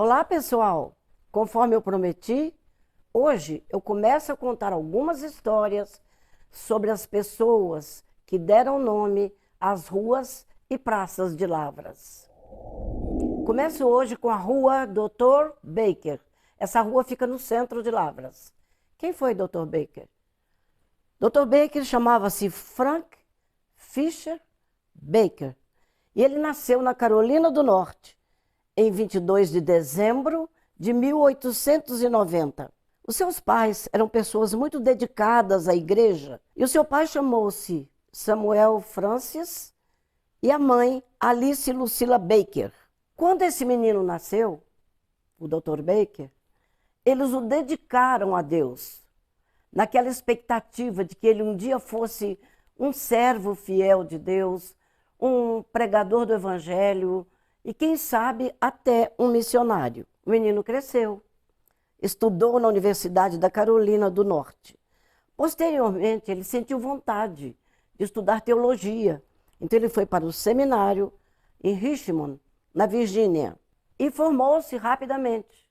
Olá, pessoal! Conforme eu prometi, hoje eu começo a contar algumas histórias sobre as pessoas que deram nome às ruas e praças de Lavras. Começo hoje com a rua Dr. Baker. Essa rua fica no centro de Lavras. Quem foi Dr. Baker? Dr. Baker chamava-se Frank Fisher Baker e ele nasceu na Carolina do Norte em 22 de dezembro de 1890. Os seus pais eram pessoas muito dedicadas à igreja e o seu pai chamou-se Samuel Francis e a mãe Alice Lucila Baker. Quando esse menino nasceu, o Dr. Baker, eles o dedicaram a Deus, naquela expectativa de que ele um dia fosse um servo fiel de Deus, um pregador do evangelho e, quem sabe, até um missionário. O menino cresceu, estudou na Universidade da Carolina do Norte. Posteriormente, ele sentiu vontade de estudar teologia. Então, ele foi para o seminário em Richmond, na Virgínia, e formou-se rapidamente.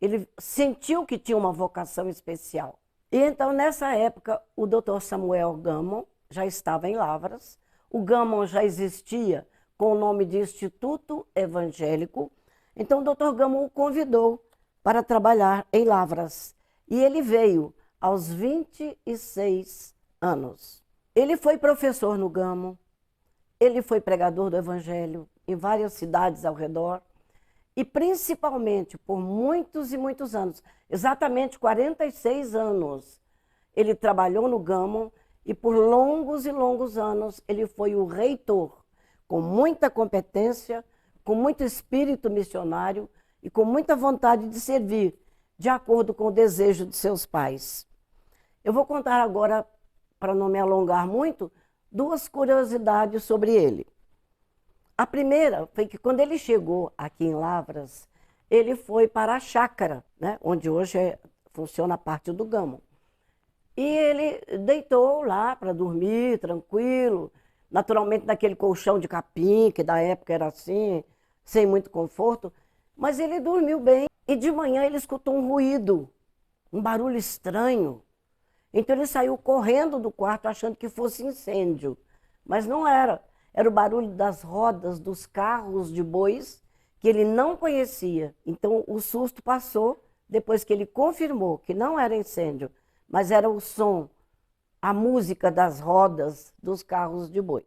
Ele sentiu que tinha uma vocação especial. E então, nessa época, o Dr. Samuel Gammon já estava em Lavras. O Gammon já existia com o nome de Instituto Evangélico. Então, o Dr. Gammon o convidou para trabalhar em Lavras. E ele veio aos 26 anos. Ele foi professor no Gammon, ele foi pregador do Evangelho em várias cidades ao redor, e principalmente por muitos e muitos anos, exatamente 46 anos, ele trabalhou no Gammon e por longos e longos anos ele foi o reitor, com muita competência, com muito espírito missionário e com muita vontade de servir, de acordo com o desejo de seus pais. Eu vou contar agora, para não me alongar muito, duas curiosidades sobre ele. A primeira foi que quando ele chegou aqui em Lavras, ele foi para a chácara, né, onde hoje funciona a parte do Gammon. E ele deitou lá para dormir, tranquilo, naturalmente naquele colchão de capim, que da época era assim, sem muito conforto, mas ele dormiu bem. E de manhã ele escutou um ruído, um barulho estranho. Então ele saiu correndo do quarto achando que fosse incêndio, mas não era. Era o barulho das rodas dos carros de bois que ele não conhecia. Então o susto passou depois que ele confirmou que não era incêndio, mas era o som, a música das rodas dos carros de bois.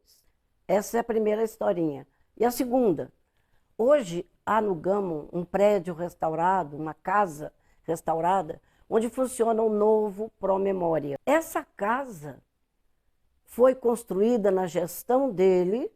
Essa é a primeira historinha. E a segunda, hoje há no Gammon um prédio restaurado, uma casa restaurada, onde funciona o novo Promemória. Essa casa foi construída na gestão dele,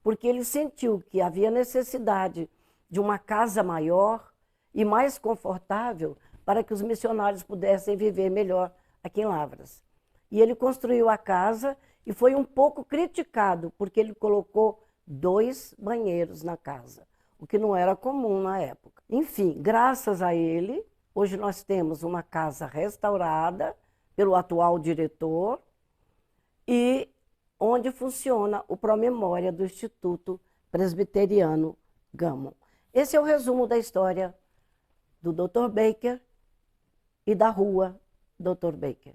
porque ele sentiu que havia necessidade de uma casa maior e mais confortável para que os missionários pudessem viver melhor aqui em Lavras. E ele construiu a casa e foi um pouco criticado, porque ele colocou 2 banheiros na casa, o que não era comum na época. Enfim, graças a ele, hoje nós temos uma casa restaurada pelo atual diretor, e onde funciona o Promemória do Instituto Presbiteriano Gammon. Esse é o resumo da história do Dr. Baker e da rua Dr. Baker.